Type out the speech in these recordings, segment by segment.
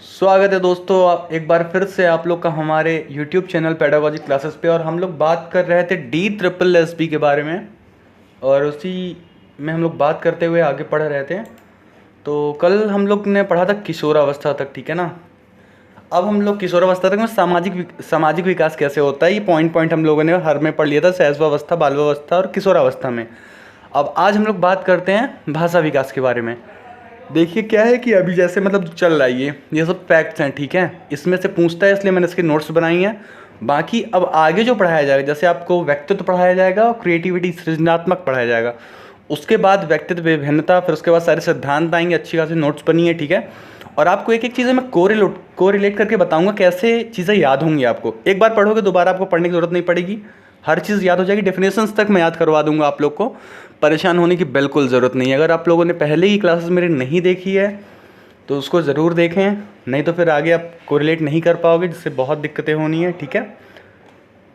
स्वागत है दोस्तों, एक बार फिर से आप लोग का हमारे YouTube चैनल पेडागोजी क्लासेस पे। और हम लोग बात कर रहे थे DSSS के बारे में, और उसी में हम लोग बात करते हुए आगे पढ़ रहे थे। तो कल हम लोग ने पढ़ा था किशोरावस्था तक, ठीक है ना। अब हम लोग किशोरावस्था तक में सामाजिक विकास कैसे होता है, ये पॉइंट हम लोगों ने हर में पढ़ लिया था, शैशवावस्था, बाल्यावस्था और किशोरावस्था में। अब आज हम लोग बात करते हैं भाषा विकास के बारे में। देखिए क्या है कि अभी जैसे मतलब चल रहा है ये सब फैक्ट्स हैं, ठीक है। इसमें से पूछता है, इसलिए मैंने इसके नोट्स बनाई हैं। बाकी अब आगे जो पढ़ाया जाएगा, जैसे आपको व्यक्तित्व पढ़ाया जाएगा और क्रिएटिविटी, सृजनात्मक पढ़ाया जाएगा। उसके बाद व्यक्तित्व, विभिन्नता, फिर उसके बाद सारे सिद्धांत आएंगे। अच्छी खासी नोट्स बनी है, ठीक है। और आपको एक एक चीज़ें मैं कोरिलेट करके बताऊंगा कैसे चीज़ें याद होंगी आपको। एक बार पढ़ोगे दोबारा आपको पढ़ने की ज़रूरत नहीं पड़ेगी, हर चीज़ याद हो जाएगी। डेफिनेशंस तक मैं याद करवा दूंगा आप लोग को, परेशान होने की बिल्कुल ज़रूरत नहीं है। अगर आप लोगों ने पहले ही क्लासेस मेरी नहीं देखी है तो उसको ज़रूर देखें, नहीं तो फिर आगे आप कोरिलेट नहीं कर पाओगे, जिससे बहुत दिक्कतें होनी है, ठीक है।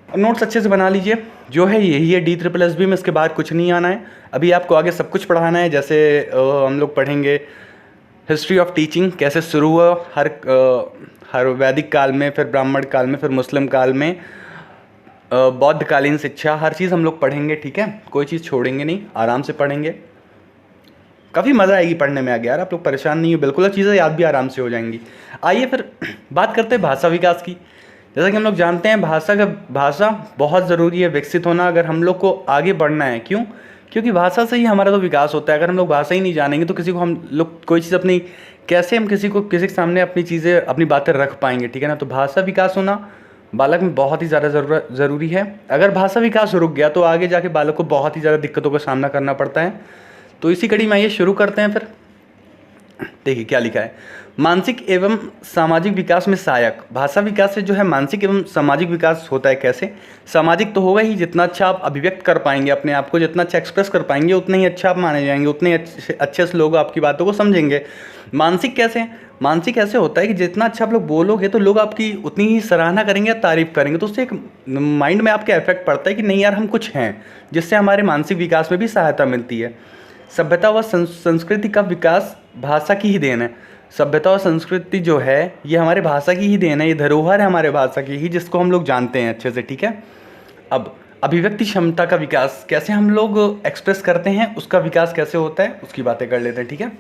नोट्स अच्छे से बना लीजिए, जो है यही है DSSS में, इसके बाद कुछ नहीं आना है। अभी आपको आगे सब कुछ पढ़ाना है। जैसे हम लोग पढ़ेंगे हिस्ट्री ऑफ टीचिंग, कैसे शुरू हुआ हर वैदिक काल में, फिर ब्राह्मण काल में, फिर मुस्लिम काल में, बौद्धकालीन शिक्षा, हर चीज़ हम लोग पढ़ेंगे, ठीक है। कोई चीज़ छोड़ेंगे नहीं, आराम से पढ़ेंगे। काफ़ी मज़ा आएगी पढ़ने में आगे यार, आप लोग परेशान नहीं हो बिल्कुल, चीज़ें याद भी आराम से हो जाएंगी। आइए फिर बात करते हैं भाषा विकास की। जैसा कि हम लोग जानते हैं, भाषा बहुत ज़रूरी है विकसित होना, अगर हम लोग को आगे बढ़ना है। क्यों? क्योंकि भाषा से ही हमारा तो विकास होता है। अगर हम लोग भाषा ही नहीं जानेंगे तो किसी को हम लोग कोई चीज़ अपनी, कैसे हम किसी के सामने अपनी चीज़ें, अपनी बातें रख पाएंगे, ठीक है ना। तो भाषा विकास होना बालक में बहुत ही ज़्यादा ज़रूरी है। अगर भाषा विकास रुक गया तो आगे जाके बालक को बहुत ही ज़्यादा दिक्कतों का सामना करना पड़ता है। तो इसी कड़ी में ये शुरू करते हैं। फिर देखिए क्या लिखा है, मानसिक एवं सामाजिक विकास में सहायक। भाषा विकास से जो है मानसिक एवं सामाजिक विकास होता है। कैसे? सामाजिक तो होगा ही, जितना अच्छा आप अभिव्यक्त कर पाएंगे अपने आप को, जितना अच्छा एक्सप्रेस कर पाएंगे, उतना ही अच्छा आप माने जाएंगे, उतने अच्छे से लोग आपकी बातों को समझेंगे। मानसिक कैसे? मानसिक ऐसे होता है कि जितना अच्छा आप लोग बोलोगे तो लोग आपकी उतनी ही सराहना करेंगे, तारीफ करेंगे। तो उससे एक माइंड में आपके इफेक्ट पड़ता है कि नहीं यार हम कुछ हैं, जिससे हमारे मानसिक विकास में भी सहायता मिलती है। सभ्यता व संस्कृति का विकास भाषा की ही देन है। सभ्यता और संस्कृति जो है ये हमारे भाषा की ही देन है, ये धरोहर है हमारे भाषा की ही, जिसको हम लोग जानते हैं अच्छे से, ठीक है। अब अभिव्यक्ति क्षमता का विकास, कैसे हम लोग एक्सप्रेस करते हैं, उसका विकास कैसे होता है, उसकी बातें कर लेते हैं, ठीक है।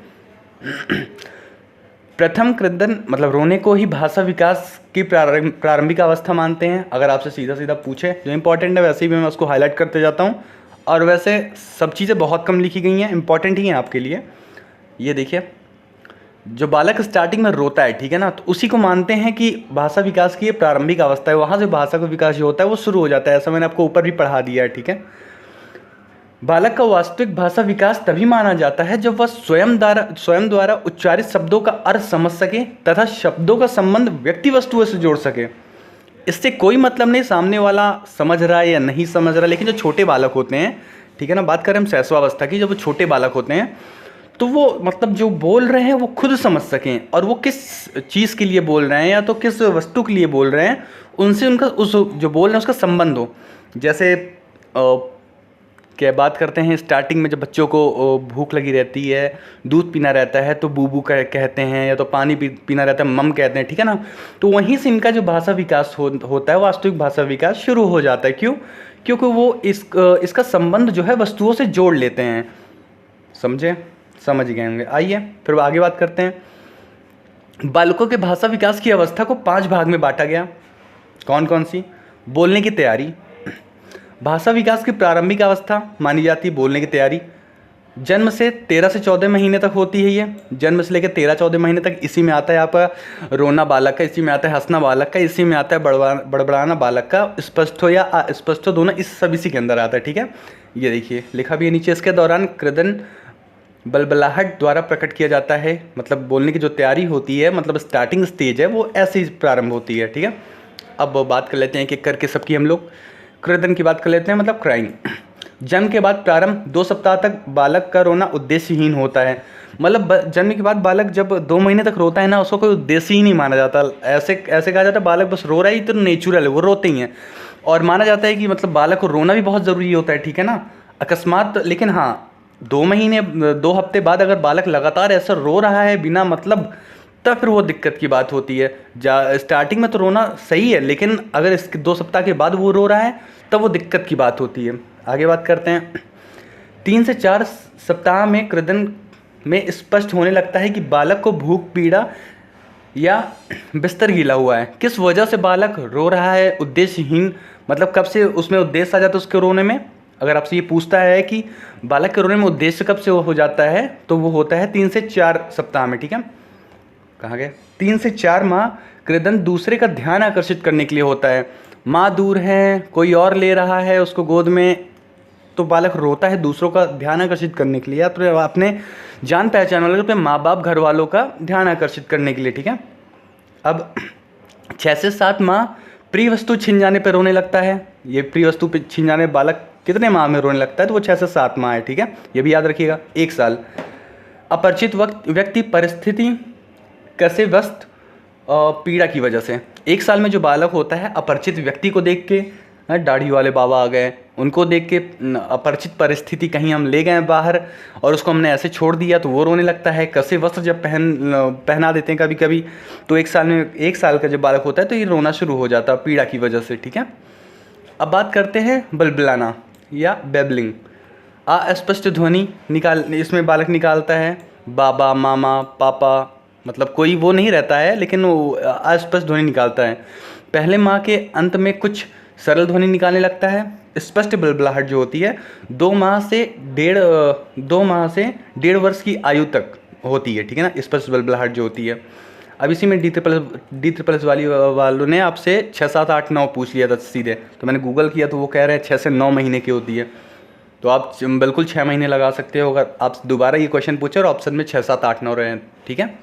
प्रथम कृदन मतलब रोने को ही भाषा विकास की प्रारंभिक अवस्था मानते हैं। अगर आपसे सीधा सीधा पूछे, जो इंपॉर्टेंट है वैसे ही मैं उसको हाईलाइट करते जाता हूँ, और वैसे सब चीज़ें बहुत कम लिखी गई हैं, इंपॉर्टेंट ही हैं आपके लिए। ये देखिए, जो बालक स्टार्टिंग में रोता है, ठीक है ना, तो उसी को मानते हैं कि भाषा विकास की ये प्रारंभिक अवस्था है। वहाँ से भाषा का विकास जो होता है वो शुरू हो जाता है। ऐसा मैंने आपको ऊपर भी पढ़ा दिया है, ठीक है। बालक का वास्तविक भाषा विकास तभी माना जाता है जब वह स्वयं द्वारा उच्चारित शब्दों का अर्थ समझ सके तथा शब्दों का संबंध व्यक्ति वस्तुओं से जोड़ सके। इससे कोई मतलब नहीं सामने वाला समझ रहा है या नहीं समझ रहा, लेकिन जो छोटे बालक होते हैं, ठीक है ना, बात करें हम शैशवावस्था की, जब वो छोटे बालक होते हैं तो वो मतलब जो बोल रहे हैं वो खुद समझ सकें, और वो किस चीज़ के लिए बोल रहे हैं या तो किस वस्तु के लिए बोल रहे हैं, उनसे उनका उस जो बोल रहे हैं उसका संबंध हो। जैसे क्या बात करते हैं, स्टार्टिंग में जब बच्चों को भूख लगी रहती है, दूध पीना रहता है तो बूबू कहते हैं, या तो पानी पीना रहता है मम कहते हैं, ठीक है ना। तो वहीं से इनका जो भाषा विकास होता है, वास्तविक भाषा विकास शुरू हो जाता है। क्यों? क्योंकि वो इसका संबंध जो है वस्तुओं से जोड़ लेते हैं। समझ गए होंगे। आइए फिर आगे बात करते हैं। बालकों के भाषा विकास की अवस्था को 5 भाग में बांटा गया। कौन कौन सी? बोलने की तैयारी, भाषा विकास की प्रारंभिक अवस्था मानी जाती है बोलने की तैयारी। जन्म से 13 से 14 महीने तक होती है ये, जन्म से लेकर 13-14 महीने तक। इसी में आता है आपका रोना बालक का, इसी में आता है हंसना बालक का, इसी में आता है बड़बड़ाना बालक का, स्पष्ट हो या अस्पष्ट हो दोनों, इस सब इसी के अंदर आता है, ठीक है। ये देखिए लिखा भी है नीचे, इसके दौरान कृदन बलबलाहट द्वारा प्रकट किया जाता है। मतलब बोलने की जो तैयारी होती है, मतलब स्टार्टिंग स्टेज है, वो ऐसे ही प्रारंभ होती है, ठीक है। अब बात कर लेते हैं कि करके सबकी हम लोग कृदन की बात कर लेते हैं, मतलब क्राइंग। जन्म के बाद प्रारंभ 2 सप्ताह तक बालक का रोना उद्देश्यहीन होता है। मतलब जन्म के बाद बालक जब 2 महीने तक रोता है ना, उसको कोई उद्देश्य ही नहीं माना जाता। ऐसे कहा जाता है बालक बस रो रहा ही तो नेचुरल है, वो रोते ही हैं। और माना जाता है कि मतलब बालक को रोना भी बहुत ज़रूरी होता है, ठीक है ना, अकस्मात। लेकिन हाँ, 2 महीने 2 हफ्ते बाद अगर बालक लगातार ऐसा रो रहा है बिना मतलब तब फिर वो दिक्कत की बात होती है। स्टार्टिंग में तो रोना सही है, लेकिन अगर इसके 2 सप्ताह के बाद वो रो रहा है तब वो दिक्कत की बात होती है। आगे बात करते हैं। 3 से 4 सप्ताह में क्रदन में स्पष्ट होने लगता है कि बालक को भूख, पीड़ा या बिस्तर गीला हुआ है। किस वजह से बालक रो रहा है? उद्देश्यहीन, मतलब कब से उसमें उद्देश्य आ जाता है उसके रोने में। अगर आपसे ये पूछता है कि बालक के रोने में उद्देश्य कब से हो जाता है, तो वो होता है 3 से 4 सप्ताह में। ठीक है, कहाँ गए? 3 से 4 माह क्रदन दूसरे का ध्यान आकर्षित करने के लिए होता है। माँ दूर है, कोई और ले रहा है उसको गोद में, तो बालक रोता है दूसरों का ध्यान आकर्षित करने के लिए, या तो अपने जान पहचान वाले अपने माँ बाप, घर वालों का ध्यान आकर्षित करने के लिए। ठीक है, अब 6 से 7 माह प्रिय वस्तु छिन जाने पर रोने लगता है। ये प्रिय वस्तु छिन जाने बालक कितने माह में रोने लगता है? तो वो 6 से 7 माह है। ठीक है, ये भी याद रखिएगा। 1 साल अपरिचित व्यक्ति, परिस्थिति, कैसे वस्त पीड़ा की वजह से। 1 साल में जो बालक होता है, अपरिचित व्यक्ति को देख के, दाढ़ी वाले बाबा आ गए उनको देख के, अपरिचित परिस्थिति, कहीं हम ले गए बाहर और उसको हमने ऐसे छोड़ दिया तो वो रोने लगता है। कसे वस्त्र जब पहना देते हैं कभी कभी, तो 1 साल में, 1 साल का जब बालक होता है तो ये रोना शुरू हो जाता है पीड़ा की वजह से। ठीक है, अब बात करते हैं बलबलाना या बेबलिंग। अस्पष्ट ध्वनि इसमें बालक निकालता है। बाबा, मामा, पापा, मतलब कोई वो नहीं रहता है, लेकिन वो अस्पष्ट ध्वनि निकालता है। पहले माह के अंत में कुछ सरल ध्वनि निकालने लगता है। स्पष्ट बलबलाहट जो होती है 2 माह से 1.5 वर्ष की आयु तक होती है। ठीक है ना, स्पष्ट बलबलाहट जो होती है। अब इसी में डी ट्रिपल एस वालों ने आपसे 6, 7, 8, 9 पूछ लिया था सीधे, तो मैंने गूगल किया तो वो कह रहे हैं 6 से 9 महीने की होती है। तो आप बिल्कुल 6 महीने लगा सकते हो अगर आप दोबारा ये क्वेश्चन पूछे और ऑप्शन में 6, 7, 8, 9 रहे। ठीक है,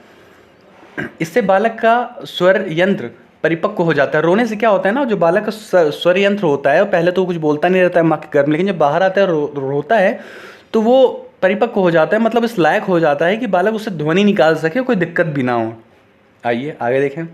इससे बालक का स्वर यंत्र परिपक्व हो जाता है। रोने से क्या होता है ना, जो बालक का स्वर यंत्र होता है, पहले तो कुछ बोलता नहीं रहता है माँ के गर्भ में, लेकिन जब बाहर आता है रोता है तो वो परिपक्व हो जाता है, मतलब इस लायक हो जाता है कि बालक उससे ध्वनि निकाल सके, कोई दिक्कत भी ना हो। आइए आगे देखें।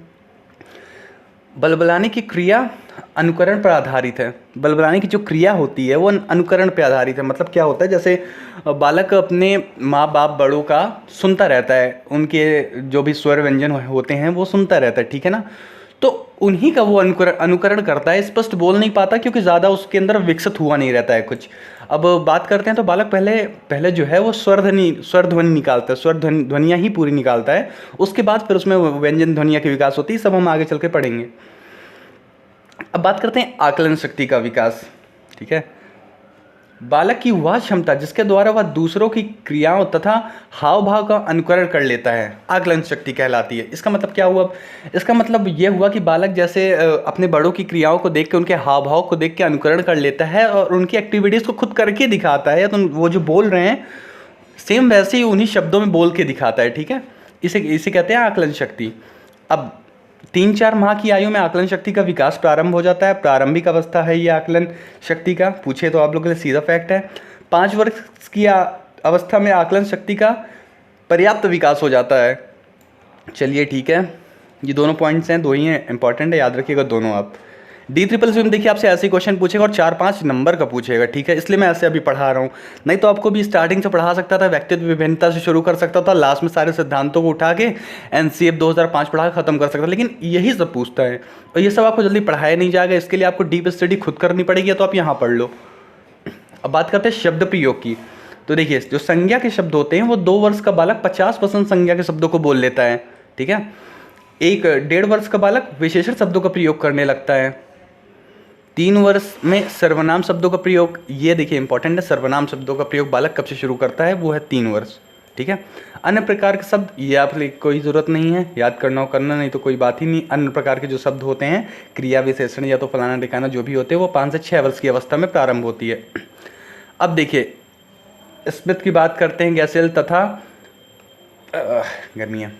बलबलाने की क्रिया अनुकरण पर आधारित है। बलबलाने की जो क्रिया होती है वो अनुकरण पर आधारित है। मतलब क्या होता है, जैसे बालक अपने माँ बाप, बड़ों का सुनता रहता है, उनके जो भी स्वर व्यंजन होते हैं वो सुनता रहता है। ठीक है ना, तो उन्हीं का वो अनुकरण करता है। स्पष्ट बोल नहीं पाता क्योंकि ज़्यादा उसके अंदर विकसित हुआ नहीं रहता है कुछ। अब बात करते हैं तो बालक पहले जो है वो स्वर ध्वनि निकालता है, स्वर ध्वनियाँ ही पूरी निकालता है। उसके बाद फिर उसमें व्यंजन ध्वनियाँ की विकास होती है, सब हम आगे चल के पढ़ेंगे। अब बात करते हैं आकलन शक्ति का विकास। ठीक है, बालक की वह क्षमता जिसके द्वारा वह दूसरों की क्रियाओं तथा हाव भाव का अनुकरण कर लेता है, आकलन शक्ति कहलाती है। इसका मतलब क्या हुआ? इसका मतलब ये हुआ कि बालक जैसे अपने बड़ों की क्रियाओं को देख के, उनके हाव भाव को देख के अनुकरण कर लेता है और उनकी एक्टिविटीज़ को खुद करके दिखाता है, तो वो जो बोल रहे हैं सेम वैसे ही उन्हीं शब्दों में बोल के दिखाता है। ठीक है, इसे कहते हैं आकलन शक्ति। अब 3-4 माह की आयु में आकलन शक्ति का विकास प्रारंभ हो जाता है। प्रारंभिक अवस्था है ये आकलन शक्ति का, पूछे तो आप लोगों के लिए सीधा फैक्ट है। 5 वर्ष की अवस्था में आकलन शक्ति का पर्याप्त विकास हो जाता है। चलिए ठीक है, ये दोनों पॉइंट्स हैं, 2 ही हैं, इंपॉर्टेंट है, याद रखिएगा दोनों आप। D-SSB में देखिए आपसे ऐसे क्वेश्चन पूछेगा और 4-5 नंबर का पूछेगा। ठीक है, इसलिए मैं ऐसे अभी पढ़ा रहा हूँ, नहीं तो आपको भी स्टार्टिंग से पढ़ा सकता था, व्यक्तित्व विभिन्नता से शुरू कर सकता था, लास्ट में सारे सिद्धांतों को उठा के NCF 2005 पढ़ा के ख़त्म कर सकता, लेकिन यही सब पूछता है और ये सब आपको जल्दी पढ़ाया नहीं जाएगा। इसके लिए आपको डीप स्टडी खुद करनी पड़ेगी, तो आप यहाँ पढ़ लो। अब बात करते हैं शब्द प्रयोग की। तो देखिए, जो संज्ञा के शब्द होते हैं वो 2 वर्ष का बालक 50% संज्ञा के शब्दों को बोल लेता है। ठीक है, 1-1.5 वर्ष का बालक विशेषण शब्दों का प्रयोग करने लगता है। 3 वर्ष में सर्वनाम शब्दों का प्रयोग, ये देखिए इंपॉर्टेंट है, सर्वनाम शब्दों का प्रयोग बालक कब से शुरू करता है? वो है 3 वर्ष। ठीक है, अन्य प्रकार के शब्द, ये आपकी कोई ज़रूरत नहीं है, याद करना हो करना, नहीं तो कोई बात ही नहीं। अन्य प्रकार के जो शब्द होते हैं, क्रिया विशेषण या तो फलाना ठिकाना जो भी होते हैं, वो 5 से 6 वर्ष की अवस्था में प्रारंभ होती है। अब देखिए, स्मिथ की बात करते हैं, गैसेल तथा गर्मियाँ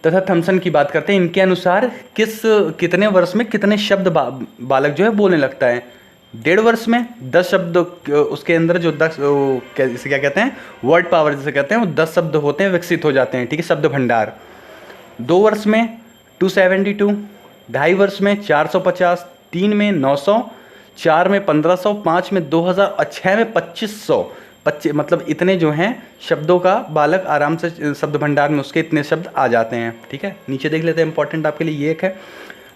तथा थॉमसन की बात करते हैं। इनके अनुसार कितने वर्ष में कितने शब्द बालक जो है बोलने लगता है? 1.5 वर्ष में 10 शब्द, उसके अंदर जो 10 इसे क्या कहते हैं, वर्ड पावर जिसे कहते हैं, वो 10 शब्द होते हैं, विकसित हो जाते हैं। ठीक है, शब्द भंडार। 2 वर्ष में 272, 2.5 वर्ष में 450, 3 में 900, 4 में 1500, 5 में 2000 और 6 में 2500 मतलब इतने जो हैं शब्दों का बालक आराम से शब्द भंडार में उसके इतने शब्द आ जाते हैं। ठीक है, नीचे देख लेते हैं, इंपॉर्टेंट आपके लिए ये एक है,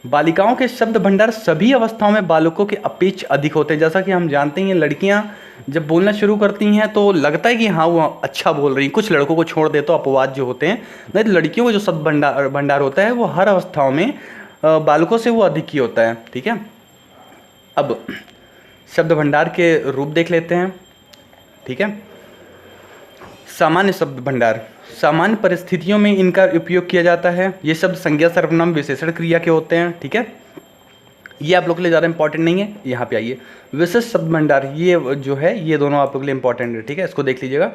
बालिकाओं के शब्द भंडार सभी अवस्थाओं में बालकों के अपेक्षा अधिक होते हैं। जैसा कि हम जानते हैं लड़कियां जब बोलना शुरू करती हैं तो लगता है कि हाँ वो अच्छा बोल रही हैं, कुछ लड़कों को छोड़ दे तो अपवाद जो होते हैं, नहीं तो लड़कियों का जो शब्द भंडार होता है वो हर अवस्थाओं में बालकों से वो अधिक ही होता है। ठीक है, अब शब्द भंडार के रूप देख लेते हैं। ठीक है, सामान्य शब्द भंडार, सामान्य परिस्थितियों में इनका उपयोग किया जाता है। ये शब्द संज्ञा सर्वनाम विशेषण क्रिया के होते हैं। ठीक है, ये आप लोग के लिए ज़्यादा इंपॉर्टेंट नहीं है। यहाँ पे आइए, विशिष्ट शब्द भंडार, ये जो है ये दोनों आप लोग के लिए इंपॉर्टेंट है। ठीक है, इसको देख लीजिएगा।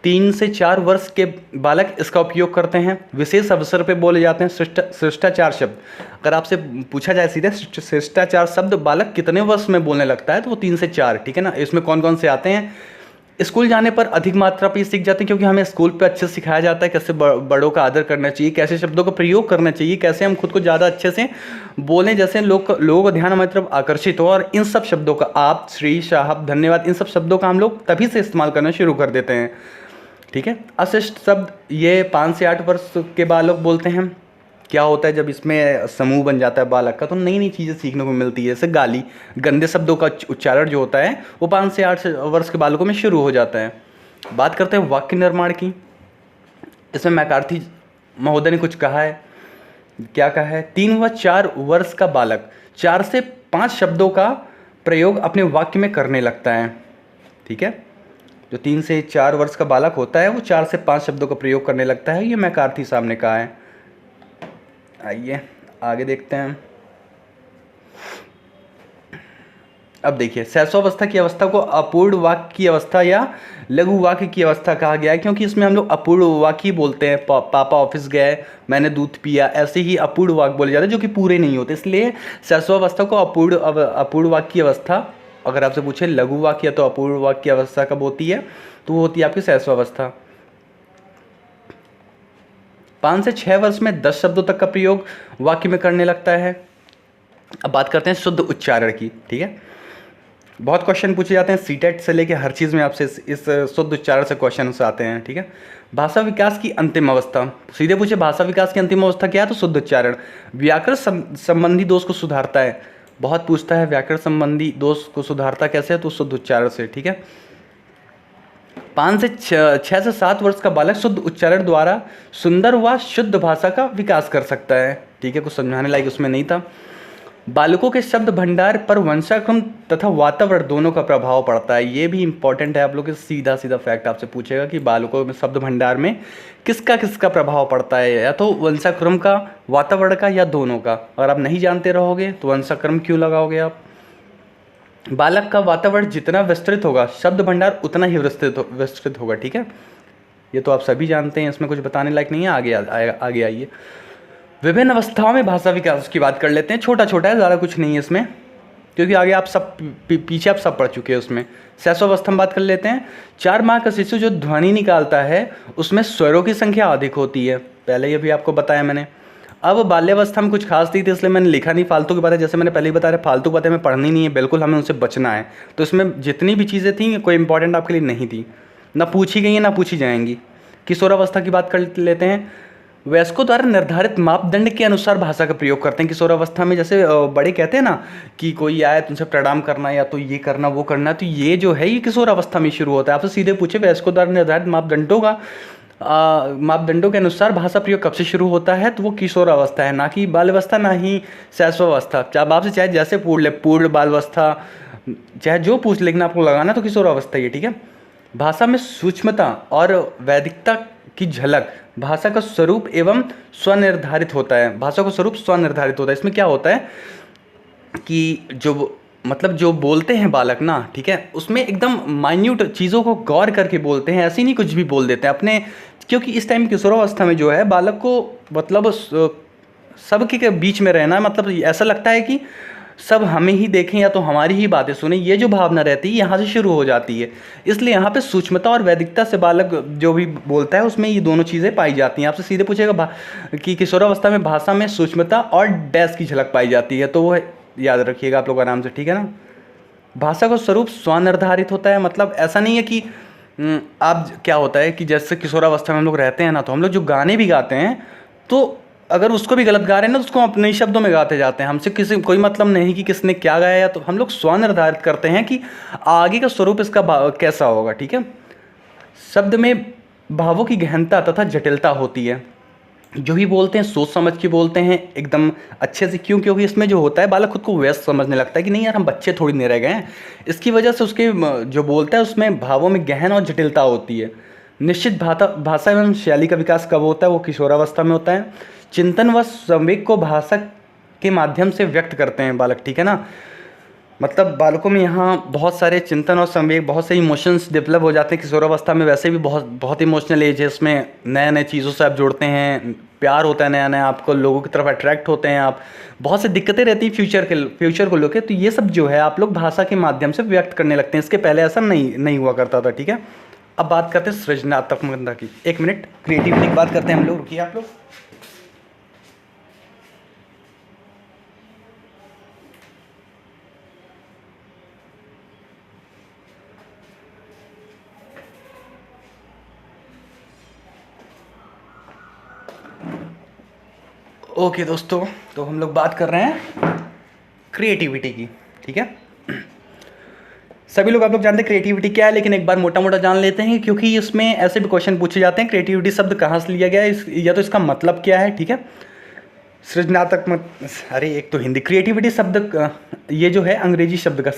3 से 4 वर्ष के बालक इसका उपयोग करते हैं। विशेष अवसर पे बोले जाते हैं। शिष्टाचार शब्द, अगर आपसे पूछा जाए सीधे शिष्टाचार शब्द बालक कितने वर्ष में बोलने लगता है तो वो 3 से 4। ठीक है ना, इसमें कौन कौन से आते हैं? स्कूल जाने पर अधिक मात्रा पे सीख जाते हैं, क्योंकि हमें स्कूल पे अच्छे से सिखाया जाता है कैसे बड़ों का आदर करना चाहिए, कैसे शब्दों का प्रयोग करना चाहिए, कैसे हम खुद को ज़्यादा अच्छे से बोलें, जैसे लोगों का ध्यान हमारी तरफ आकर्षित हो। और इन सब शब्दों का आप, श्री, साहब, धन्यवाद, इन सब शब्दों का हम लोग तभी से इस्तेमाल करना शुरू कर देते हैं। ठीक है, अशिष्ट शब्द ये 5 से 8 वर्ष के बालक बोलते हैं। क्या होता है जब इसमें समूह बन जाता है बालक का तो नई नई चीज़ें सीखने को मिलती है। जैसे गाली, गंदे शब्दों का उच्चारण जो होता है वो 5 से 8 वर्ष के बालकों में शुरू हो जाता है। बात करते हैं वाक्य निर्माण की। इसमें मैकार्थी महोदय ने कुछ कहा है। क्या कहा है? 3 व 4 वर्ष का बालक 4 से 5 शब्दों का प्रयोग अपने वाक्य में करने लगता है। ठीक है, जो 3 से 4 वर्ष का बालक होता है वो 4 से 5 शब्दों का प्रयोग करने लगता है। ये मैकार्थी साहब ने कहा है। आइए आगे देखते हैं। अब देखिए, शैशवावस्था की अवस्था को अपूर्ण वाक्य की अवस्था या लघु वाक्य की अवस्था कहा गया है, क्योंकि इसमें हम लोग अपूर्ण वाक्य ही बोलते हैं। पापा ऑफिस गए, मैंने दूध पिया, ऐसे ही अपूर्ण वाक्य बोले जाते हैं जो कि पूरे नहीं होते। इसलिए शैशवावस्था को अपूर्ण वाक्य की अवस्था, अगर आपसे पूछे लघु वाक्य या तो अपूर्ण वाक्य की अवस्था कब होती है तो वो होती है आपकी शैशवावस्था। 5 से 6 वर्ष में 10 शब्दों तक का प्रयोग वाक्य में करने लगता है। अब बात करते हैं शुद्ध उच्चारण की। ठीक है, बहुत क्वेश्चन पूछे जाते हैं सीटेट से लेके हर चीज़ में आपसे इस शुद्ध उच्चारण से क्वेश्चन आते हैं। ठीक है, भाषा विकास की अंतिम अवस्था, सीधे पूछे भाषा विकास की अंतिम अवस्था क्या है तो शुद्ध उच्चारण। व्याकरण संबंधी दोष को सुधारता है, बहुत पूछता है व्याकरण संबंधी दोष को सुधारता कैसे है तो शुद्ध उच्चारण से। ठीक है, 5 से 6 से 7 वर्ष का बालक शुद्ध उच्चारण द्वारा सुंदर व शुद्ध भाषा का विकास कर सकता है। ठीक है, कुछ समझाने लायक उसमें नहीं था। बालकों के शब्द भंडार पर वंशाक्रम तथा वातावरण दोनों का प्रभाव पड़ता है। ये भी इंपॉर्टेंट है, आप लोग के सीधा सीधा फैक्ट आपसे पूछेगा कि बालकों में शब्द भंडार में किसका किसका प्रभाव पड़ता है, या तो वंशाक्रम का, वातावरण का, या दोनों का। अगर आप नहीं जानते रहोगे तो वंशाक्रम क्यों लगाओगे आप। बालक का वातावरण जितना विस्तृत होगा शब्द भंडार उतना ही विस्तृत होगा। ठीक है, ये तो आप सभी जानते हैं, इसमें कुछ बताने लायक नहीं है। आगे आइए, विभिन्न अवस्थाओं में भाषा विकास की बात कर लेते हैं। छोटा छोटा है, ज़्यादा कुछ नहीं है इसमें, क्योंकि आगे आप सब पीछे आप सब पढ़ चुके हैं उसमें। शैशवावस्था में बात कर लेते हैं। 4 माह का शिशु जो ध्वनि निकालता है उसमें स्वरों की संख्या अधिक होती है, पहले ये भी आपको बताया मैंने। अब बाल्यावस्था में कुछ खास नहीं थी इसलिए मैंने लिखा नहीं, फालतू की बातें, जैसे मैंने पहले ही बताया फालतू बातें हमें पढ़नी नहीं है, बिल्कुल हमें उनसे बचना है। तो इसमें जितनी भी चीज़ें थी कोई इंपॉर्टेंट आपके लिए नहीं थी, ना पूछी गई है ना पूछी जाएंगी। किशोरावस्था की बात कर लेते हैं। वयस्कों द्वारा निर्धारित मापदंड के अनुसार भाषा का प्रयोग करते हैं किशोरावस्था में। जैसे बड़े कहते हैं ना कि कोई आए तुमसे प्रणाम करना या तो ये करना वो करना, तो ये जो है ये किशोरावस्था में शुरू होता है। आपसे सीधे पूछे वयस्कों द्वारा निर्धारित मापदंडों के अनुसार भाषा प्रयोग कब से शुरू होता है तो वो किशोरावस्था है, ना कि बाल्यावस्था ना ही शैशवावस्था। अब आपसे चाहे जैसे पूर्ण बाल्यावस्था चाहे जो पूछ, लेकिन आपको लगाना तो किशोरावस्था ही है। ठीक है, भाषा में सूक्ष्मता और वैदिकता की झलक भाषा का स्वरूप एवं स्वनिर्धारित होता है। भाषा का स्वरूप स्वनिर्धारित होता है। इसमें क्या होता है कि जो बोलते हैं बालक ना, ठीक है, उसमें एकदम माइन्यूट चीज़ों को गौर करके बोलते हैं, ऐसे नहीं कुछ भी बोल देते हैं अपने, क्योंकि इस टाइम किशोरावस्था में जो है बालक को मतलब सबके बीच में रहना, मतलब ऐसा लगता है कि सब हमें ही देखें या तो हमारी ही बातें सुने, ये जो भावना रहती है यहाँ से शुरू हो जाती है। इसलिए यहाँ पे सूक्ष्मता और वैदिकता से बालक जो भी बोलता है उसमें ये दोनों चीज़ें पाई जाती हैं। आपसे सीधे पूछेगा कि किशोरावस्था में भाषा में सूक्ष्मता और डैश की झलक पाई जाती है, तो वो याद रखिएगा आप लोग आराम से। ठीक है ना, भाषा का स्वरूप स्वनिर्धारित होता है, मतलब ऐसा नहीं है कि आप क्या होता है कि जैसे किशोरावस्था में हम लोग रहते हैं ना, तो हम लोग जो गाने भी गाते हैं, तो अगर उसको भी गलत गा रहे हैं ना, तो उसको अपने ही शब्दों में गाते जाते हैं। हमसे किसी कोई मतलब नहीं कि किसने क्या गाया, या तो हम लोग स्व निर्धारित करते हैं कि आगे का स्वरूप इसका कैसा होगा। ठीक है, शब्द में भावों की गहनता तथा जटिलता होती है। जो भी बोलते हैं सोच समझ के बोलते हैं एकदम अच्छे से। क्यों? क्योंकि इसमें जो होता है बालक खुद को व्यस्त समझने लगता है कि नहीं यार हम बच्चे थोड़ी नहीं रह गए हैं। इसकी वजह से उसके जो बोलता है उसमें भावों में गहन और जटिलता होती है। निश्चित भाषा एवं शैली का विकास कब होता है? वो किशोरावस्था में होता है। चिंतन व संवेग को भाषा के माध्यम से व्यक्त करते हैं बालक। ठीक है ना, मतलब बालकों में यहाँ बहुत सारे चिंतन और संवेग, बहुत से इमोशंस डेवलप हो जाते हैं किशोरावस्था में। वैसे भी बहुत बहुत इमोशनल एज है, इसमें नए नए चीज़ों से आप जुड़ते हैं, प्यार होता है नया नया, आपको लोगों की तरफ अट्रैक्ट होते हैं आप, बहुत सी दिक्कतें रहती हैं फ्यूचर को लेकर। तो ये सब जो है आप लोग भाषा के माध्यम से व्यक्त करने लगते हैं। इसके पहले ऐसा नहीं हुआ करता था। ठीक है, अब बात करते हैं सृजनात्मकता की। एक मिनट, क्रिएटिविटी की बात करते हैं हम लोग, रुकिए आप लोग। ओके दोस्तों, तो हम लोग बात कर रहे हैं क्रिएटिविटी की। ठीक है, सभी लोग आप लोग जानते हैं क्रिएटिविटी क्या है, लेकिन एक बार मोटा मोटा जान लेते हैं, क्योंकि इसमें ऐसे भी क्वेश्चन पूछे जाते हैं क्रिएटिविटी शब्द कहाँ से लिया गया है, या तो इसका मतलब क्या है। ठीक है, सृजनात्मक, अरे एक तो हिंदी क्रिएटिविटी शब्द, ये जो है अंग्रेजी शब्द का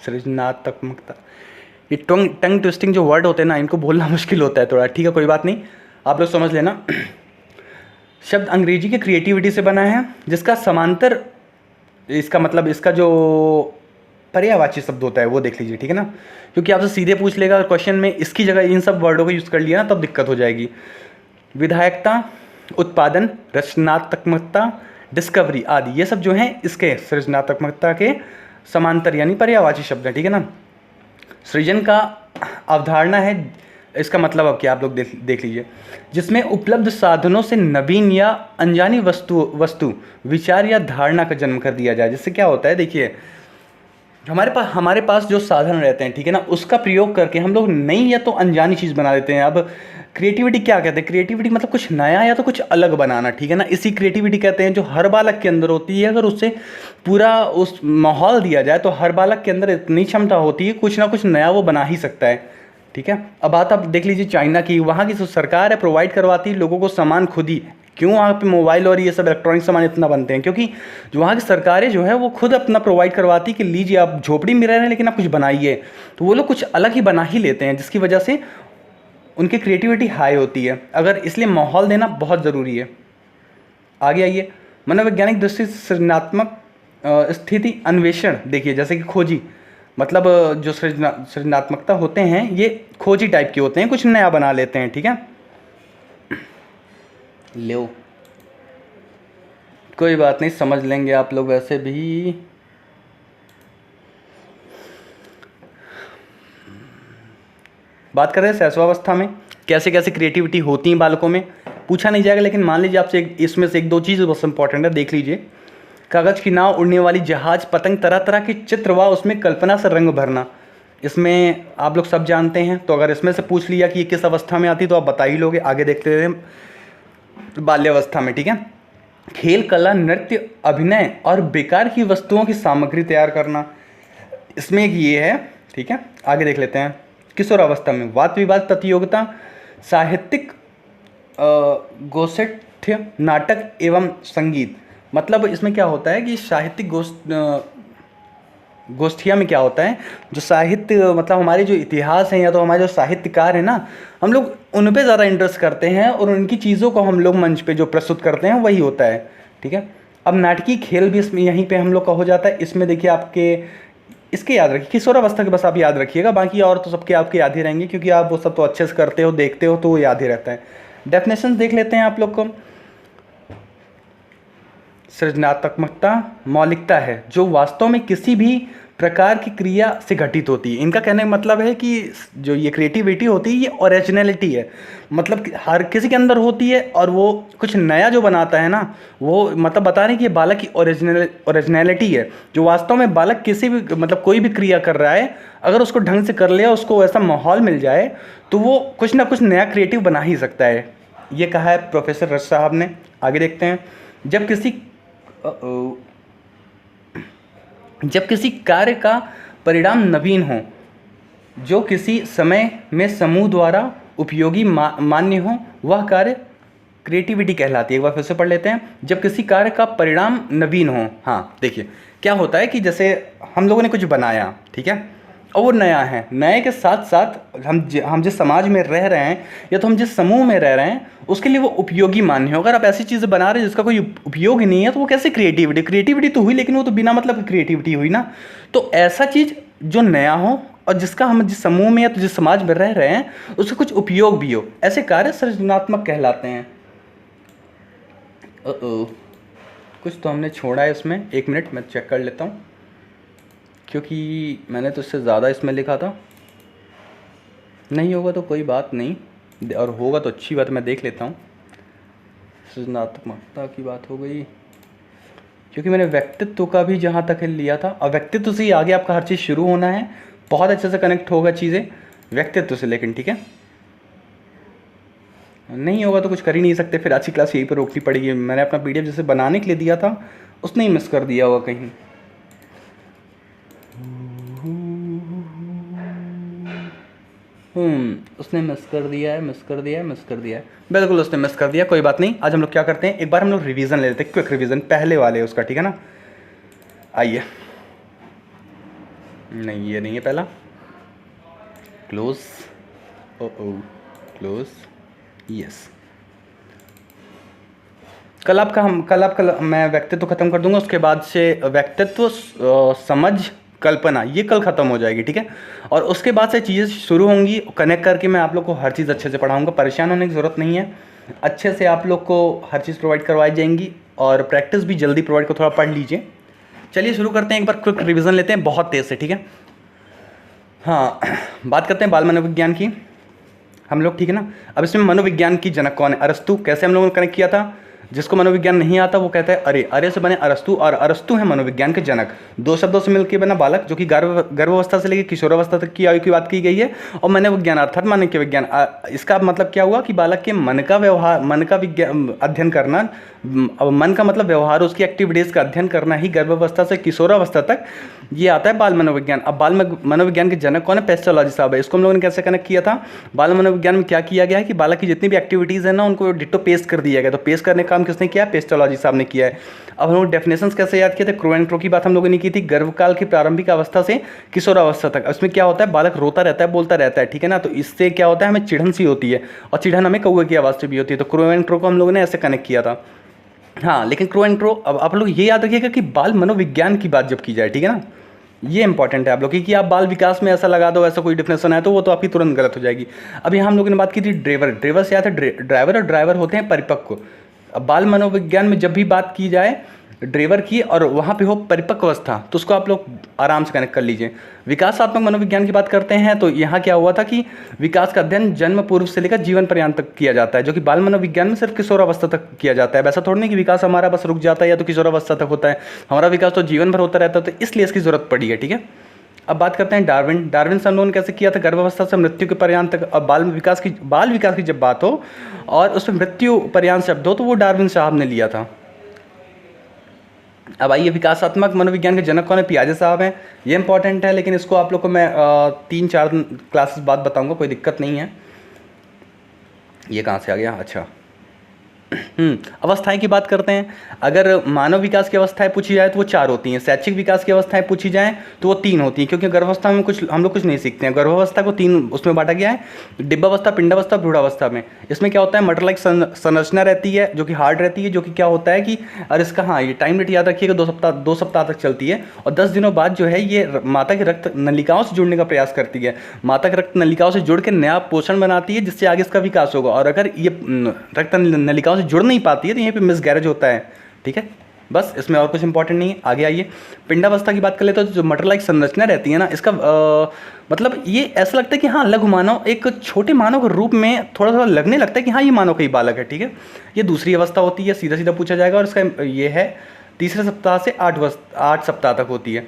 सृजनात्मकता। ये टंग ट्विस्टिंग जो वर्ड होते हैं ना, इनको बोलना मुश्किल होता है थोड़ा। ठीक है, कोई बात नहीं, आप लोग समझ लेना। शब्द अंग्रेजी के क्रिएटिविटी से बना है, जिसका समांतर, इसका मतलब इसका जो पर्यायवाची शब्द होता है वो देख लीजिए। ठीक है ना, क्योंकि आपसे सीधे पूछ लेगा क्वेश्चन में इसकी जगह इन सब वर्डों को यूज़ कर लिया ना, तब दिक्कत हो जाएगी। विधायकता, उत्पादन, रचनात्मकता, डिस्कवरी आदि, ये सब जो हैं इसके सृजनात्मकता के समांतर यानी पर्यायवाची शब्द हैं। ठीक है ना, सृजन का अवधारणा है, इसका मतलब अब क्या आप लोग देख लीजिए, जिसमें उपलब्ध साधनों से नवीन या अनजानी वस्तु विचार या धारणा का जन्म कर दिया जाए। जिससे क्या होता है, देखिए हमारे पास जो साधन रहते हैं, ठीक है ना, उसका प्रयोग करके हम लोग नई या तो अनजानी चीज़ बना देते हैं। अब क्रिएटिविटी क्या कहते हैं? क्रिएटिविटी मतलब कुछ नया या तो कुछ अलग बनाना। ठीक है ना, इसी क्रिएटिविटी कहते हैं, जो हर बालक के अंदर होती है। अगर उससे पूरा उस माहौल दिया जाए तो हर बालक के अंदर इतनी क्षमता होती है, कुछ ना कुछ नया वो बना ही सकता है। ठीक है, अब बात आप देख लीजिए चाइना की। वहाँ की जो सरकार है प्रोवाइड करवाती है लोगों को सामान खुद ही। क्यों वहाँ पे मोबाइल और ये सब इलेक्ट्रॉनिक सामान इतना बनते हैं? क्योंकि जो वहाँ की सरकारें जो है वो खुद अपना प्रोवाइड करवाती कि लीजिए आप झोपड़ी में रह रहे हैं लेकिन आप कुछ बनाइए। तो वो लोग कुछ अलग ही बना ही लेते हैं, जिसकी वजह से उनकी क्रिएटिविटी हाई होती है। अगर इसलिए माहौल देना बहुत ज़रूरी है। आगे आइए, मनोवैज्ञानिक दृष्टि से सृजनात्मक स्थिति अन्वेषण देखिए, जैसे कि खोजी, मतलब जो सृजनात्मकता होते हैं ये खोजी टाइप के होते हैं, कुछ नया बना लेते हैं। ठीक है, लो कोई बात नहीं, समझ लेंगे आप लोग वैसे भी। बात करें शैशवावस्था में कैसे कैसे क्रिएटिविटी होती है बालकों में, पूछा नहीं जाएगा, लेकिन मान लीजिए आपसे इसमें से एक दो चीज़ बहुत इंपॉर्टेंट है, देख लीजिए। कागज़ की नाव, उड़ने वाली जहाज, पतंग, तरह तरह के चित्र व उसमें कल्पना से रंग भरना, इसमें आप लोग सब जानते हैं। तो अगर इसमें से पूछ लिया कि ये किस अवस्था में आती तो आप बता ही लोगे। आगे देखते हैं, बाल्यावस्था में। ठीक है, खेल, कला, नृत्य, अभिनय और बेकार की वस्तुओं की सामग्री तैयार करना, इसमें एक ये है। ठीक है, आगे देख लेते हैं। किशोरावस्था में वाद विवाद, प्रतियोगिता, साहित्यिक गोष्ठ्य, नाटक एवं संगीत। मतलब इसमें क्या होता है कि साहित्यिक गोष्ठिया में क्या होता है, जो साहित्य मतलब हमारे जो इतिहास हैं या तो हमारे जो साहित्यकार हैं ना, हम लोग उन पे ज़्यादा इंटरेस्ट करते हैं और उनकी चीज़ों को हम लोग मंच पे जो प्रस्तुत करते हैं वही होता है। ठीक है, अब नाटकीय खेल भी इसमें यहीं पे हम लोग का हो जाता है। इसमें देखिए आपके इसके याद रखिए, किशोरावस्था के बस आप याद रखिएगा, बाकी और तो सबके आपके याद ही रहेंगे, क्योंकि आप वो सब तो अच्छे से करते हो, देखते हो, तो वो याद ही रहता है। डेफिनेशन देख लेते हैं आप लोग को। सृजनात्मकता मौलिकता है जो वास्तव में किसी भी प्रकार की क्रिया से घटित होती है। इनका कहने का मतलब है कि जो ये क्रिएटिविटी होती है ये ओरिजिनलिटी है, मतलब कि हर किसी के अंदर होती है और वो कुछ नया जो बनाता है ना, वो मतलब बता रहे हैं कि ये बालक की ओरिजिनलिटी है, जो वास्तव में बालक किसी भी मतलब कोई भी क्रिया कर रहा है, अगर उसको ढंग से कर लिया, उसको ऐसा माहौल मिल जाए तो वो कुछ ना कुछ नया क्रिएटिव बना ही सकता है। ये कहा है प्रोफेसर रश साहब ने। आगे देखते हैं। जब किसी कार्य का परिणाम नवीन हो, जो किसी समय में समूह द्वारा उपयोगी मान्य हो, वह कार्य क्रिएटिविटी कहलाती है। एक बार फिर से पढ़ लेते हैं। जब किसी कार्य का परिणाम नवीन हो, हाँ देखिए क्या होता है कि जैसे हम लोगों ने कुछ बनाया, ठीक है, और वो नया है, नए के साथ साथ हम जिस समाज में रह रहे हैं या तो हम जिस समूह में रह रहे हैं उसके लिए वो उपयोगी मान्य हो। अगर आप ऐसी चीज़ें बना रहे हैं जिसका कोई उपयोग ही नहीं है तो वो कैसे क्रिएटिविटी तो हुई, लेकिन वो तो बिना मतलब की क्रिएटिविटी हुई ना। तो ऐसा चीज़ जो नया हो और जिसका हम जिस समूह में या तो जिस समाज में रह रहे हैं उसका कुछ उपयोग भी हो, ऐसे कार्य सृजनात्मक कहलाते हैं। कुछ तो हमने छोड़ा है इसमें, 1 मिनट मैं चेक कर लेता हूँ, क्योंकि मैंने तो इससे ज़्यादा इसमें लिखा था। नहीं होगा तो कोई बात नहीं, और होगा तो अच्छी बात, मैं देख लेता हूँ। सृजनात्मकता की बात हो गई, क्योंकि मैंने व्यक्तित्व का भी जहाँ तक लिया था, और व्यक्तित्व से ही आगे आपका हर चीज़ शुरू होना है, बहुत अच्छे से कनेक्ट होगा चीज़ें व्यक्तित्व से। लेकिन ठीक है, नहीं होगा तो कुछ कर ही नहीं सकते, फिर आज की क्लास यहीं पर रोकनी पड़ेगी। मैंने अपना PDF जैसे बनाने के लिए दिया था उसने ही मिस कर दिया होगा कहीं। उसने मिस कर दिया है, बिल्कुल उसने मिस कर दिया। कोई बात नहीं, आज हम लोग क्या करते हैं, एक बार हम लोग रिवीजन ले लेते हैं, क्विक रिवीजन पहले वाले उसका, ठीक है ना। आइए, नहीं ये नहीं है पहला, क्लोज, क्लोज, यस। कल मैं व्यक्तित्व खत्म कर दूंगा, उसके बाद से व्यक्तित्व, समझ, कल्पना, ये कल ख़त्म हो जाएगी, ठीक है। और उसके बाद से चीज़ें शुरू होंगी, कनेक्ट करके मैं आप लोग को हर चीज़ अच्छे से पढ़ाऊंगा, परेशान होने की ज़रूरत नहीं है। अच्छे से आप लोग को हर चीज़ प्रोवाइड करवाई जाएंगी, और प्रैक्टिस भी जल्दी प्रोवाइड को थोड़ा पढ़ लीजिए। चलिए शुरू करते हैं, एक बार क्विक रिवीजन लेते हैं बहुत तेज़ से, ठीक है। हाँ, बात करते हैं बाल मनोविज्ञान की हम लोग, ठीक है ना। अब इसमें मनोविज्ञान की जनक कौन है? अरस्तु। कैसे हम लोगों ने कनेक्ट किया था? जिसको मनोविज्ञान नहीं आता वो कहता है अरे, अरे से बने अरस्तु, और अरस्तु है मनोविज्ञान के जनक। 2 शब्दों से मिलकर बना बालक, जो कि गर्भावस्था से लेकर किशोरावस्था तक की आयु की बात की गई है। और मनोविज्ञान अर्थात मन के विज्ञान, इसका मतलब क्या हुआ कि बालक के मन का व्यवहार, मन का अध्ययन करना। अब मन का मतलब व्यवहार, उसकी एक्टिविटीज़ का अध्ययन करना ही गर्भावस्था से किशोरावस्था तक ये आता है बाल मनोविज्ञान। अब बाल मनोविज्ञान के जनक कौन है? पेस्टोलॉजी साहब है। इसको हम लोगों ने कैसे कनेक्ट किया था? बाल मनोविज्ञान में क्या किया गया है कि बालक की जितनी भी एक्टिविटीज़ है ना उनको डिट्टो पेस्ट कर दिया गया। तो पेस्ट करने का काम किसने किया? पेस्टोलॉजी साहब ने किया है। अब हम लोग डेफिनेशंस कैसे याद किए थे? क्रो एंड क्रो की बात हम लोगों ने की थी, गर्भकाल की प्रारंभिक अवस्था से किशोरावस्था तक। इसमें क्या होता है? बालक रोता रहता है, बोलता रहता है, ठीक है ना। तो इससे क्या होता है? हमें चिढ़न सी होती है, और चिढ़न हमें कौवे की आवाज़ से भी होती है। तो क्रो एंड क्रो को हम लोगों ने ऐसे कनेक्ट किया था। हाँ, लेकिन क्रो एंड क्रो, अब आप लोग ये याद रखिएगा कि बाल मनोविज्ञान की बात जब की जाए, ठीक है ना, ये इंपॉर्टेंट है आप लोग की। आप बाल विकास में ऐसा लगा दो, ऐसा कोई डिफिनेशन है तो वो तो आपकी तुरंत गलत हो जाएगी। अभी हम लोगों ने बात की थी ड्राइवर। ड्राइवर से आता है ड्राइवर, और ड्राइवर होते हैं परिपक्व। अब बाल मनोविज्ञान में जब भी बात की जाए ड्राइवर की और वहाँ पे हो परिपक्व अवस्था, तो उसको आप लोग आराम से कनेक्ट कर लीजिए। विकासात्मक मनोविज्ञान की बात करते हैं तो यहाँ क्या हुआ था कि विकास का अध्ययन जन्म पूर्व से लेकर जीवन पर्यंत तक किया जाता है, जो कि बाल मनोविज्ञान में सिर्फ किशोरावस्था तक किया जाता है। वैसा थोड़ा नहीं कि विकास हमारा बस रुक जाता है या तो किशोरावस्था तक होता है, हमारा विकास तो जीवन भर होता रहता है, तो इसलिए इसकी जरूरत पड़ी है, ठीक है। अब बात करते हैं डार्विन। डार्विन से हम लोगों ने कैसे किया था? गर्भावस्था से मृत्यु के पर्यंत तक। अब बाल विकास की जब बात हो और उसमें मृत्यु पर्यंत शब्द हो तो वो डार्विन साहब ने लिया था। अब आइए, विकासात्मक मनोविज्ञान के जनक कौन है? पियाजे साहब हैं। ये इंपॉर्टेंट है, लेकिन इसको आप लोग को मैं 3-4 क्लासेस बाद बताऊंगा, कोई दिक्कत नहीं है। ये कहाँ से आ गया? अच्छा, अवस्थाएं की बात करते हैं। अगर मानव विकास की अवस्थाएं पूछी जाए तो वो 4 होती हैं। शैक्षिक विकास की अवस्थाएं पूछी जाएं तो वो 3 होती हैं, क्योंकि गर्भावस्था में हम लोग कुछ नहीं सीखते हैं। गर्भावस्था को 3 उसमें बांटा गया है, डिब्बावस्था, पिंडावस्था, भ्रूणावस्था में। इसमें क्या होता है? मटर लाइक संरचना रहती है जो कि हार्ड रहती है, जो कि क्या होता है कि और इसका हाँ ये टाइम डेट याद रखिएगा, 2 सप्ताह तक चलती है, और 10 दिनों बाद जो है ये माता की रक्त नलिकाओं से जुड़ने का प्रयास करती है। माता की रक्त नलिकाओं से जुड़ के नया पोषण बनाती है, जिससे आगे इसका विकास होगा। और अगर ये रक्त नलिकाओं से जुड़ नहीं पाती है तो यहीं पे मिसगैरेज होता है, ठीक है। बस, इसमें और कुछ इंपॉर्टेंट नहीं है। आगे आइए, पिंडावस्था की बात कर ले तो जो मटर लाइक संरचना रहती है ना, इसका मतलब ये ऐसा लगता है कि हाँ लघु मानव एक छोटे मानव के रूप में थोड़ा थोड़ा लगने लगता है कि हाँ ये मानव का ही बालक है, ठीक है। ये दूसरी अवस्था होती है, सीधा सीधा पूछा जाएगा, और इसका ये है तीसरे सप्ताह से 8 सप्ताह तक होती है।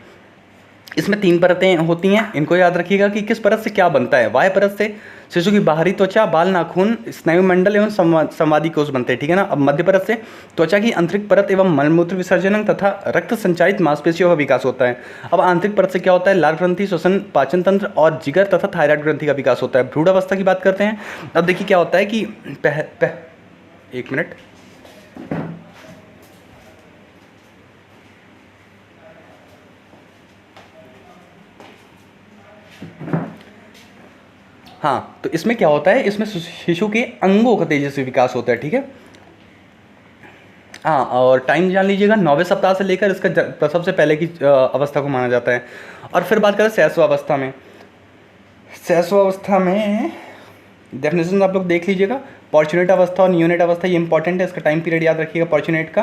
इसमें 3 परतें होती हैं, इनको याद रखिएगा कि किस परत से क्या बनता है। बाह्य परत से शिशु की बाहरी त्वचा, बाल, नाखून, स्नायुमंडल एवं संवादी कोष बनते हैं, ठीक है ना। अब मध्य परत से त्वचा की आंतरिक परत एवं मलमूत्र विसर्जन तथा रक्त संचारित मांसपेशियों का विकास होता है। अब आंतरिक परत से क्या होता है, लाल ग्रंथि, श्वसन, पाचन तंत्र और जिगर तथा थायराइड ग्रंथि का विकास होता है। भ्रूणावस्था की बात करते हैं। अब देखिए क्या होता है कि एक मिनट, हाँ, तो इसमें क्या होता है, इसमें शिशु के अंगों का तेजी विकास होता है, ठीक है। हाँ, और टाइम जान लीजिएगा, 9वें सप्ताह से लेकर इसका प्रसव से पहले की अवस्था को माना जाता है। और फिर बात करें शैशवावस्था में। शैशवावस्था में डेफिनेशन आप लोग देख लीजिएगा। पॉर्चुनेट अवस्था और नियोनेट अवस्था, ये इंपॉर्टेंट है, इसका टाइम पीरियड याद रखिएगा। पॉर्चुनेट का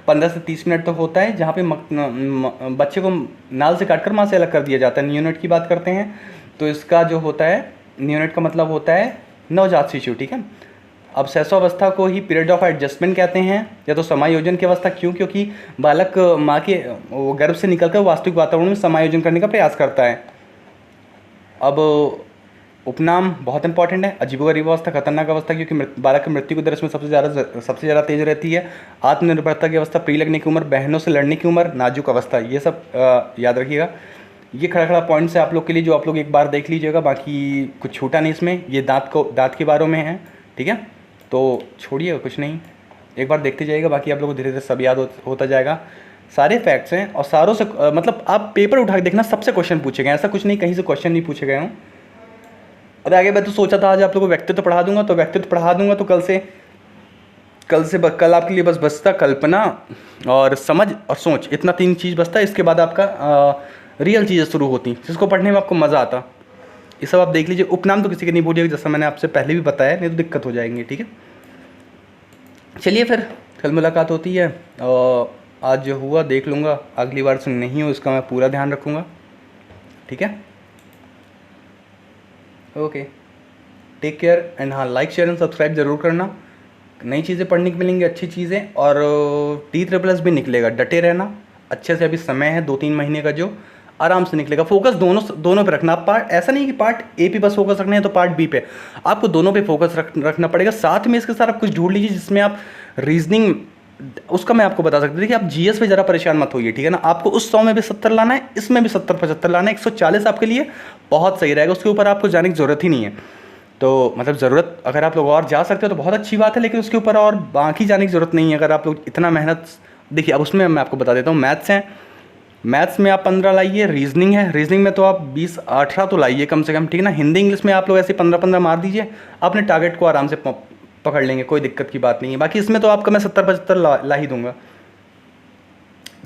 15 से 30 मिनट तक होता है, जहाँ पे बच्चे को नाल से काटकर माँ से अलग कर दिया जाता है। नियोनेट की बात करते हैं तो इसका जो होता है, नियोनेट का मतलब होता है नवजात शिशु, ठीक है। अब शैशवावस्था को ही पीरियड ऑफ एडजस्टमेंट कहते हैं, या तो समायोजन की अवस्था। क्यों? क्योंकि बालक माँ के गर्भ से निकलकर वास्तविक वातावरण में समायोजन करने का प्रयास करता है। अब उपनाम बहुत इंपॉर्टेंट है। अजीबोगरीब अवस्था, खतरनाक अवस्था, क्योंकि बालक की मृत्यु की दर इसमें सबसे ज़्यादा तेज रहती है। आत्मनिर्भरता की अवस्था, प्री लगने की उम्र, बहनों से लड़ने की उम्र, नाजुक अवस्था, ये सब याद रखिएगा। ये खड़ा खड़ा पॉइंट्स है आप लोग के लिए, जो आप लोग एक बार देख लीजिएगा, बाकी कुछ छूटा नहीं इसमें। ये दांत के बारे में है, ठीक है, तो छोड़िए, कुछ नहीं, एक बार देखते जाइएगा, बाकी आप लोग को धीरे धीरे सब याद होता जाएगा। सारे फैक्ट्स हैं और सारों से मतलब आप पेपर उठा के देखना, सबसे क्वेश्चन पूछे गए, ऐसा कुछ नहीं कहीं से क्वेश्चन नहीं पूछे गए हों। और आगे मैं तो सोचा था आज आप लोगों को व्यक्तित्व पढ़ा दूंगा, तो व्यक्तित्व पढ़ा दूंगा, तो कल आपके लिए बस बचता कल्पना और समझ और सोच, इतना 3 चीज़ बचता है। इसके बाद आपका रियल चीज़ें शुरू होती, जिसको पढ़ने में आपको मज़ा आता। ये सब आप देख लीजिए। उपनाम तो किसी के नहीं भूलिएगा, जैसा मैंने आपसे पहले भी बताया, नहीं तो दिक्कत हो जाएंगी, ठीक है। चलिए फिर कल मुलाकात होती है, और आज जो हुआ देख लूँगा, अगली बार से नहीं हो इसका मैं पूरा ध्यान रखूँगा, ठीक है। ओके, टेक केयर एंड हाँ, लाइक शेयर एंड सब्सक्राइब जरूर करना। नई चीज़ें पढ़ने को मिलेंगी, अच्छी चीज़ें, और T++ भी निकलेगा, डटे रहना अच्छे से। अभी समय है 2-3 महीने का, जो आराम से निकलेगा। फोकस दोनों पे रखना। आप पार्ट, ऐसा नहीं कि पार्ट ए पे बस फोकस रखना है तो पार्ट बी पे, आपको दोनों पे फोकस रखना पड़ेगा। साथ में इसके साथ आप कुछ ढूंढ लीजिए जिसमें आप रीजनिंग, उसका मैं आपको बता सकता हूँ कि आप जीएस पे ज़रा परेशान मत होइए, ठीक है ना। आपको उस 100 में भी 70 लाना है, इसमें भी 70-75 लाना है। 140 आपके लिए बहुत सही रहेगा, उसके ऊपर आपको जाने की ज़रूरत ही नहीं है। तो मतलब ज़रूरत, अगर आप लोग और जा सकते हो तो बहुत अच्छी बात है, लेकिन उसके ऊपर और बाकी जाने की ज़रूरत नहीं है। अगर आप लोग इतना मेहनत, देखिए अब उसमें मैं आपको बता देता हूँ, मैथ्स हैं, मैथ्स में आप 15 लाइए, रीजनिंग है, रीजनिंग में तो आप 20-18 तो लाइए कम से कम, ठीक है ना। हिंदी इंग्लिश में आप लोग ऐसे 15-15 मार दीजिए, अपने टारगेट को आराम से पकड़ लेंगे, कोई दिक्कत की बात नहीं है। बाकी इसमें तो आपका मैं 70-75 ला ही दूंगा।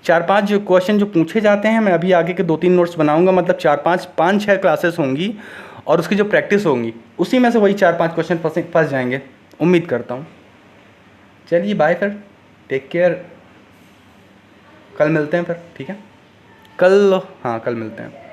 4-5 जो क्वेश्चन जो पूछे जाते हैं, मैं अभी आगे के 2-3 नोट्स बनाऊंगा, मतलब 4-5-5-6 क्लासेस होंगी, और उसकी जो प्रैक्टिस होंगी उसी में से वही 4-5 क्वेश्चन फंस जाएंगे, उम्मीद करता हूँ। चलिए बाय फिर, टेक केयर, कल मिलते हैं फिर, ठीक है। कल मिलते हैं।